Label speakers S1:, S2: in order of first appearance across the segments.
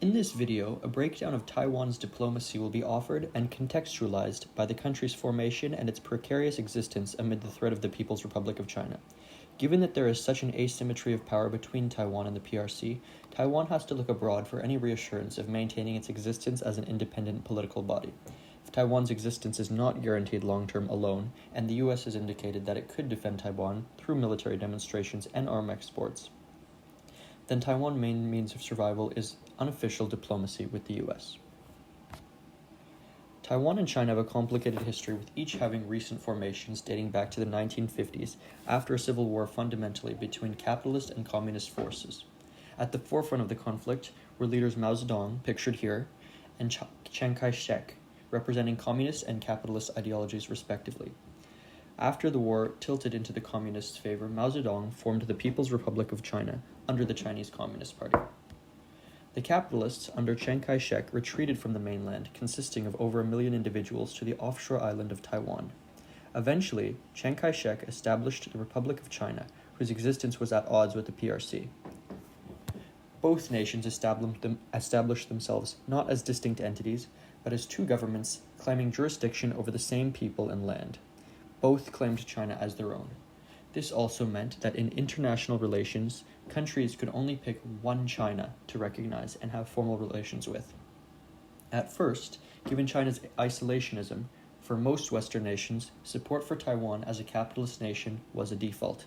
S1: In this video, a breakdown of Taiwan's diplomacy will be offered and contextualized by the country's formation and its precarious existence amid the threat of the People's Republic of China. Given that there is such an asymmetry of power between Taiwan and the PRC, Taiwan has to look abroad for any reassurance of maintaining its existence as an independent political body. If Taiwan's existence is not guaranteed long-term alone, and the U.S. has indicated that it could defend Taiwan through military demonstrations and arms exports, then Taiwan's main means of survival is unofficial diplomacy with the U.S. Taiwan and China have a complicated history, with each having recent formations dating back to the 1950s after a civil war fundamentally between capitalist and communist forces. At the forefront of the conflict were leaders Mao Zedong, pictured here, and Chiang Kai-shek, representing communist and capitalist ideologies respectively. After the war tilted into the communists' favor, Mao Zedong formed the People's Republic of China under the Chinese Communist Party. The capitalists under Chiang Kai-shek retreated from the mainland, consisting of over 1 million individuals, to the offshore island of Taiwan. Eventually, Chiang Kai-shek established the Republic of China, whose existence was at odds with the PRC. Both nations established themselves not as distinct entities, but as two governments claiming jurisdiction over the same people and land. Both claimed China as their own. This also meant that in international relations, countries could only pick one China to recognize and have formal relations with. At first, given China's isolationism, for most Western nations, support for Taiwan as a capitalist nation was a default.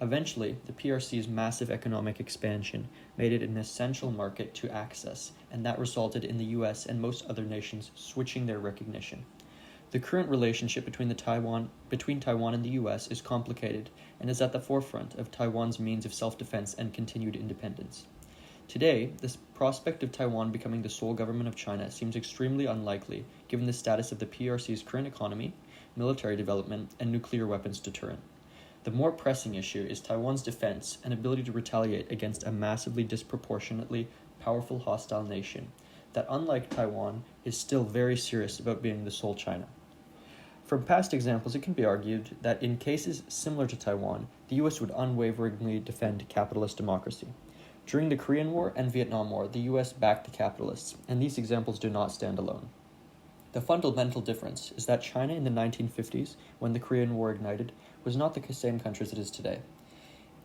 S1: Eventually, the PRC's massive economic expansion made it an essential market to access, and that resulted in the US and most other nations switching their recognition. The current relationship between Taiwan and the U.S. is complicated and is at the forefront of Taiwan's means of self-defense and continued independence. Today, this prospect of Taiwan becoming the sole government of China seems extremely unlikely given the status of the PRC's current economy, military development, and nuclear weapons deterrent. The more pressing issue is Taiwan's defense and ability to retaliate against a massively disproportionately powerful hostile nation that, unlike Taiwan, is still very serious about being the sole China. From past examples, it can be argued that in cases similar to Taiwan, the U.S. would unwaveringly defend capitalist democracy. During the Korean War and Vietnam War, the U.S. backed the capitalists, and these examples do not stand alone. The fundamental difference is that China in the 1950s, when the Korean War ignited, was not the same country as it is today,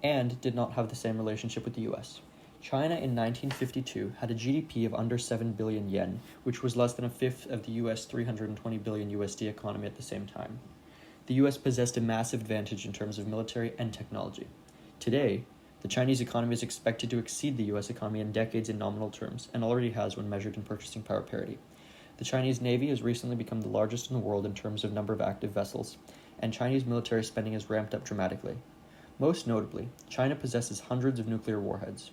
S1: and did not have the same relationship with the U.S. China in 1952 had a GDP of under 7 billion yen, which was less than a fifth of the US 320 billion USD economy at the same time. The US possessed a massive advantage in terms of military and technology. Today, the Chinese economy is expected to exceed the US economy in decades in nominal terms, and already has when measured in purchasing power parity. The Chinese Navy has recently become the largest in the world in terms of number of active vessels, and Chinese military spending has ramped up dramatically. Most notably, China possesses hundreds of nuclear warheads.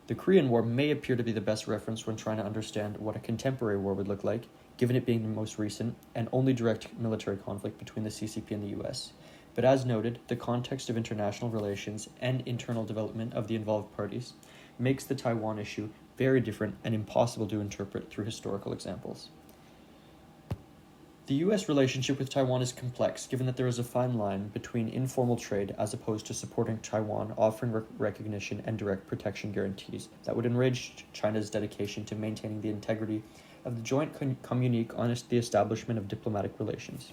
S1: The Korean War may appear to be the best reference when trying to understand what a contemporary war would look like, given it being the most recent and only direct military conflict between the CCP and the US. But as noted, the context of international relations and internal development of the involved parties makes the Taiwan issue very different and impossible to interpret through historical examples. The U.S. relationship with Taiwan is complex, given that there is a fine line between informal trade as opposed to supporting Taiwan, offering recognition and direct protection guarantees that would enrich China's dedication to maintaining the integrity of the joint communique on the establishment of diplomatic relations.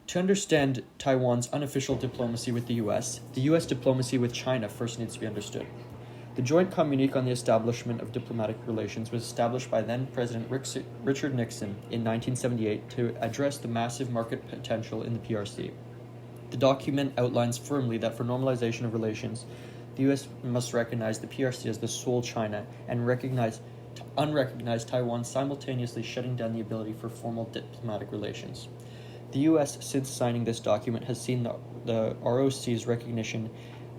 S1: To understand Taiwan's unofficial diplomacy with the U.S. diplomacy with China first needs to be understood. The joint communique on the establishment of diplomatic relations was established by then-President Richard Nixon in 1978 to address the massive market potential in the PRC. The document outlines firmly that for normalization of relations, the U.S. must recognize the PRC as the sole China and unrecognize Taiwan, simultaneously shutting down the ability for formal diplomatic relations. The U.S., since signing this document, has seen the ROC's recognition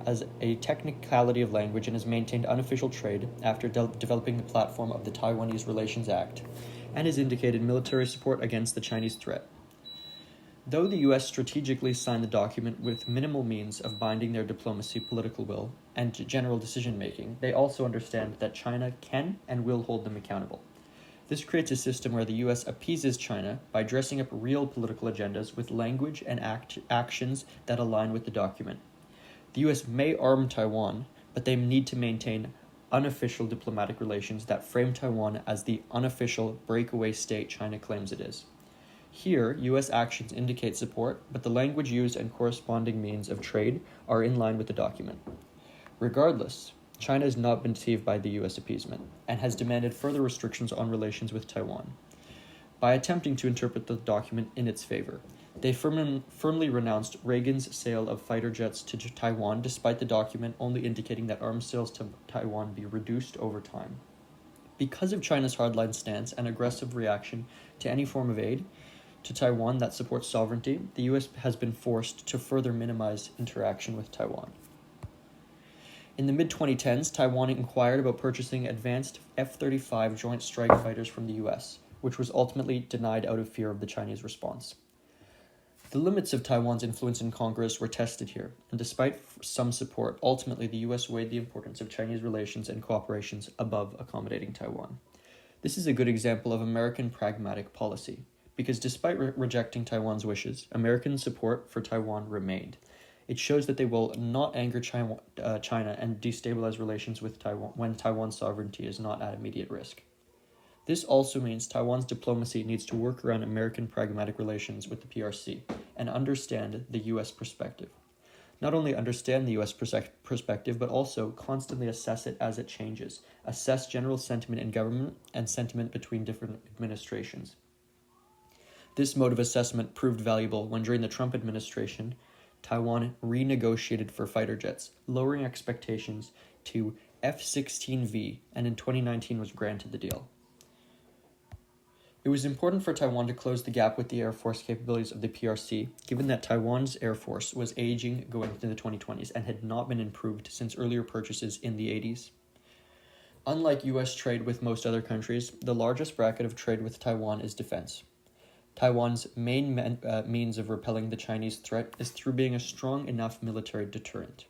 S1: as a technicality of language and has maintained unofficial trade after developing the platform of the Taiwanese Relations Act, and has indicated military support against the Chinese threat. Though the U.S. strategically signed the document with minimal means of binding their diplomacy, political will, and general decision-making, they also understand that China can and will hold them accountable. This creates a system where the U.S. appeases China by dressing up real political agendas with language and actions that align with the document. The U.S. may arm Taiwan, but they need to maintain unofficial diplomatic relations that frame Taiwan as the unofficial breakaway state China claims it is. Here, U.S. actions indicate support, but the language used and corresponding means of trade are in line with the document. Regardless, China has not been deceived by the U.S. appeasement and has demanded further restrictions on relations with Taiwan. By attempting to interpret the document in its favor, they firmly renounced Reagan's sale of fighter jets to Taiwan, despite the document only indicating that arms sales to Taiwan be reduced over time. Because of China's hardline stance and aggressive reaction to any form of aid to Taiwan that supports sovereignty, the U.S. has been forced to further minimize interaction with Taiwan. In the mid-2010s, Taiwan inquired about purchasing advanced F-35 Joint Strike Fighters from the U.S., which was ultimately denied out of fear of the Chinese response. The limits of Taiwan's influence in Congress were tested here, and despite some support, ultimately the U.S. weighed the importance of Chinese relations and cooperations above accommodating Taiwan. This is a good example of American pragmatic policy, because despite rejecting Taiwan's wishes, American support for Taiwan remained. It shows that they will not anger China and destabilize relations with Taiwan when Taiwan's sovereignty is not at immediate risk. This also means Taiwan's diplomacy needs to work around American pragmatic relations with the PRC and understand the U.S. perspective. Not only understand the U.S. perspective, but also constantly assess it as it changes, assess general sentiment in government and sentiment between different administrations. This mode of assessment proved valuable when during the Trump administration, Taiwan renegotiated for fighter jets, lowering expectations to F-16V, and in 2019 was granted the deal. It was important for Taiwan to close the gap with the Air Force capabilities of the PRC, given that Taiwan's Air Force was aging going into the 2020s and had not been improved since earlier purchases in the 80s. Unlike U.S. trade with most other countries, the largest bracket of trade with Taiwan is defense. Taiwan's main means of repelling the Chinese threat is through being a strong enough military deterrent.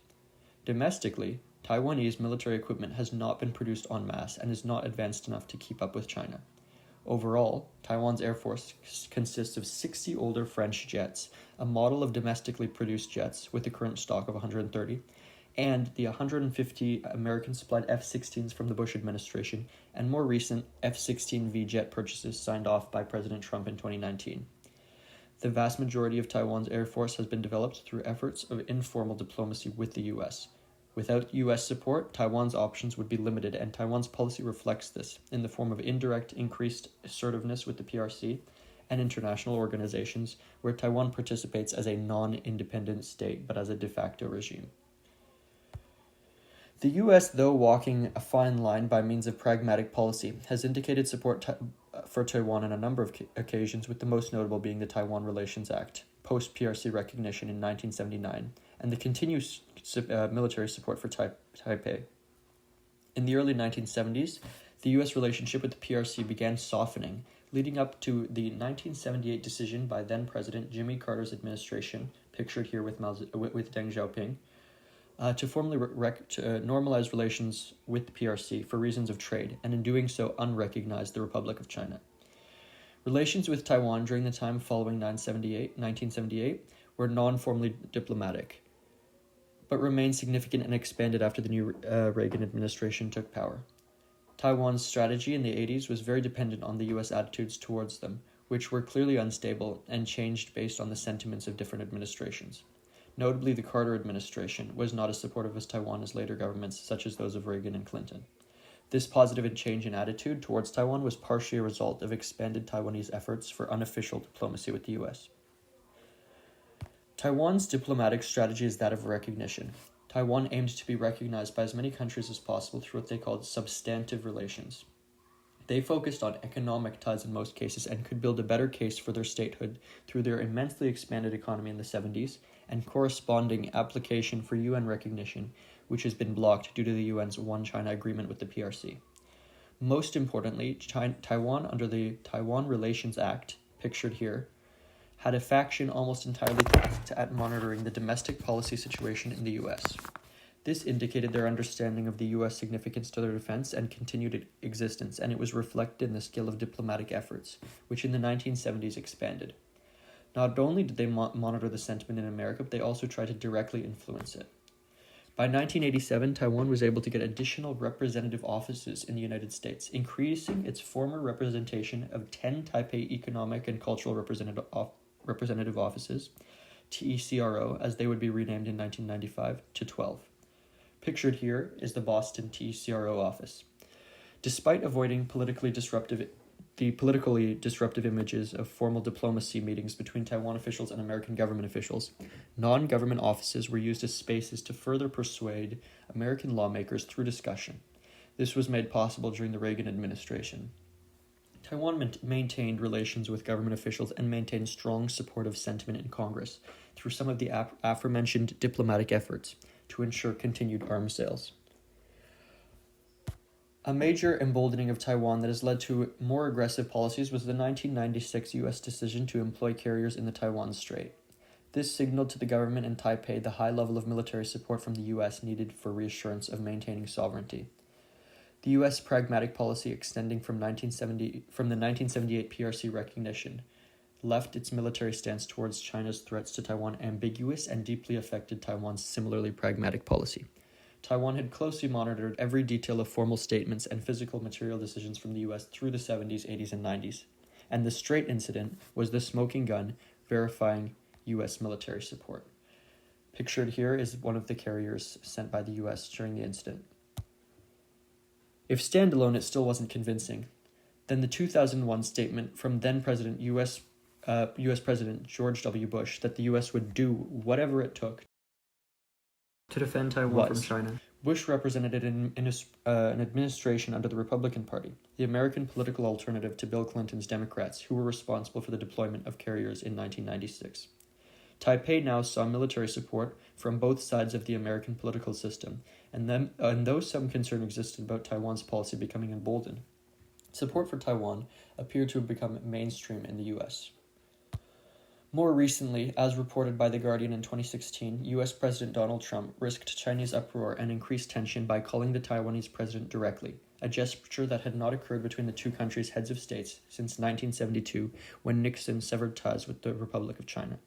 S1: Domestically, Taiwanese military equipment has not been produced en masse and is not advanced enough to keep up with China. Overall, Taiwan's Air Force consists of 60 older French jets, a model of domestically produced jets with a current stock of 130, and the 150 American-supplied F-16s from the Bush administration, and more recent F-16V jet purchases signed off by President Trump in 2019. The vast majority of Taiwan's Air Force has been developed through efforts of informal diplomacy with the U.S. Without U.S. support, Taiwan's options would be limited, and Taiwan's policy reflects this in the form of indirect increased assertiveness with the PRC and international organizations, where Taiwan participates as a non-independent state but as a de facto regime. The U.S., though walking a fine line by means of pragmatic policy, has indicated support for Taiwan on a number of occasions, with the most notable being the Taiwan Relations Act, post-PRC recognition in 1979, and the continuous military support for Taipei. In the early 1970s, the U.S. relationship with the PRC began softening, leading up to the 1978 decision by then-President Jimmy Carter's administration, pictured here with Deng Xiaoping, to formally normalize relations with the PRC for reasons of trade, and in doing so unrecognize the Republic of China. Relations with Taiwan during the time following 1978 were non-formally diplomatic, but remained significant and expanded after the new Reagan administration took power. Taiwan's strategy in the 80s was very dependent on the U.S. attitudes towards them, which were clearly unstable and changed based on the sentiments of different administrations. Notably, the Carter administration was not as supportive as Taiwan as later governments, such as those of Reagan and Clinton. This positive change in attitude towards Taiwan was partially a result of expanded Taiwanese efforts for unofficial diplomacy with the U.S. Taiwan's diplomatic strategy is that of recognition. Taiwan aimed to be recognized by as many countries as possible through what they called substantive relations. They focused on economic ties in most cases and could build a better case for their statehood through their immensely expanded economy in the 70s and corresponding application for UN recognition, which has been blocked due to the UN's One China agreement with the PRC. Most importantly, Taiwan, under the Taiwan Relations Act, pictured here, had a faction almost entirely tasked at monitoring the domestic policy situation in the U.S. This indicated their understanding of the U.S. significance to their defense and continued existence, and it was reflected in the scale of diplomatic efforts, which in the 1970s expanded. Not only did they monitor the sentiment in America, but they also tried to directly influence it. By 1987, Taiwan was able to get additional representative offices in the United States, increasing its former representation of 10 Taipei Economic and Cultural Representative Offices, TECRO, as they would be renamed in 1995, to 12. Pictured here is the Boston TECRO office. Despite avoiding the politically disruptive images of formal diplomacy meetings between Taiwan officials and American government officials, non-government offices were used as spaces to further persuade American lawmakers through discussion. This was made possible during the Reagan administration. Taiwan maintained relations with government officials and maintained strong supportive sentiment in Congress through some of the aforementioned diplomatic efforts to ensure continued arms sales. A major emboldening of Taiwan that has led to more aggressive policies was the 1996 U.S. decision to employ carriers in the Taiwan Strait. This signaled to the government in Taipei the high level of military support from the U.S. needed for reassurance of maintaining sovereignty. The U.S. pragmatic policy extending from the 1978 PRC recognition left its military stance towards China's threats to Taiwan ambiguous and deeply affected Taiwan's similarly pragmatic policy. Taiwan had closely monitored every detail of formal statements and physical material decisions from the U.S. through the 70s, 80s, and 90s, and the Strait incident was the smoking gun verifying U.S. military support. Pictured here is one of the carriers sent by the U.S. during the incident. If standalone it still wasn't convincing, then the 2001 statement from then-President U.S. President George W. Bush that the U.S. would do whatever it took to defend Taiwan from China. Bush represented an administration under the Republican Party, the American political alternative to Bill Clinton's Democrats, who were responsible for the deployment of carriers in 1996. Taipei now saw military support from both sides of the American political system, and though some concern existed about Taiwan's policy becoming emboldened, support for Taiwan appeared to have become mainstream in the U.S. More recently, as reported by The Guardian in 2016, U.S. President Donald Trump risked Chinese uproar and increased tension by calling the Taiwanese president directly, a gesture that had not occurred between the two countries' heads of states since 1972, when Nixon severed ties with the Republic of China.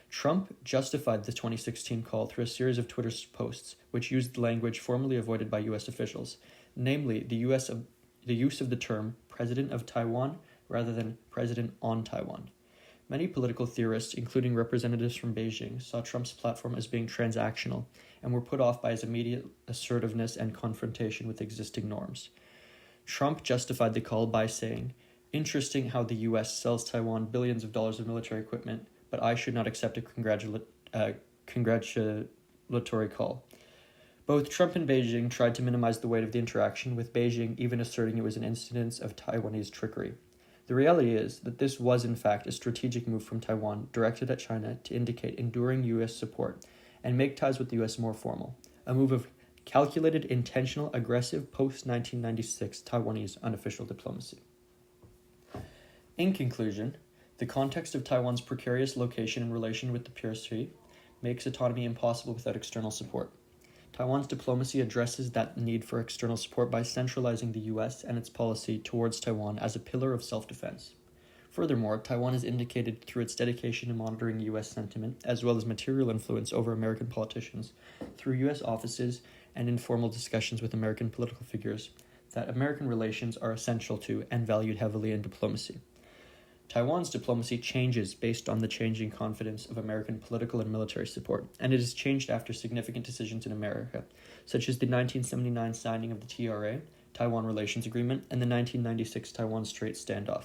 S1: Trump justified the 2016 call through a series of Twitter posts, which used language formerly avoided by U.S. officials, namely the use of the term President of Taiwan rather than President on Taiwan. Many political theorists, including representatives from Beijing, saw Trump's platform as being transactional and were put off by his immediate assertiveness and confrontation with existing norms. Trump justified the call by saying, "Interesting how the U.S. sells Taiwan billions of dollars of military equipment, but I should not accept a congratulatory call." Both Trump and Beijing tried to minimize the weight of the interaction, with Beijing even asserting it was an instance of Taiwanese trickery. The reality is that this was in fact a strategic move from Taiwan directed at China to indicate enduring U.S. support and make ties with the U.S. more formal, a move of calculated, intentional, aggressive post-1996 Taiwanese unofficial diplomacy. In conclusion, the context of Taiwan's precarious location in relation with the PRC makes autonomy impossible without external support. Taiwan's diplomacy addresses that need for external support by centralizing the U.S. and its policy towards Taiwan as a pillar of self-defense. Furthermore, Taiwan has indicated through its dedication to monitoring U.S. sentiment, as well as material influence over American politicians, through U.S. offices and informal discussions with American political figures, that American relations are essential to and valued heavily in diplomacy. Taiwan's diplomacy changes based on the changing confidence of American political and military support, and it has changed after significant decisions in America, such as the 1979 signing of the TRA, Taiwan Relations Agreement, and the 1996 Taiwan Strait Standoff.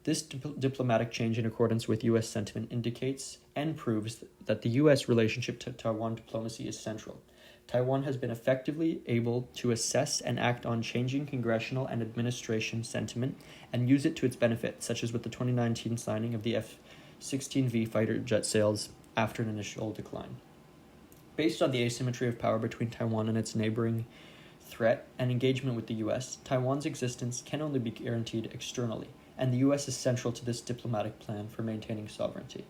S1: This diplomatic change in accordance with U.S. sentiment indicates and proves that the U.S. relationship to Taiwan diplomacy is central. Taiwan has been effectively able to assess and act on changing congressional and administration sentiment and use it to its benefit, such as with the 2019 signing of the F-16V fighter jet sales after an initial decline. Based on the asymmetry of power between Taiwan and its neighboring threat and engagement with the U.S., Taiwan's existence can only be guaranteed externally, and the U.S. is central to this diplomatic plan for maintaining sovereignty.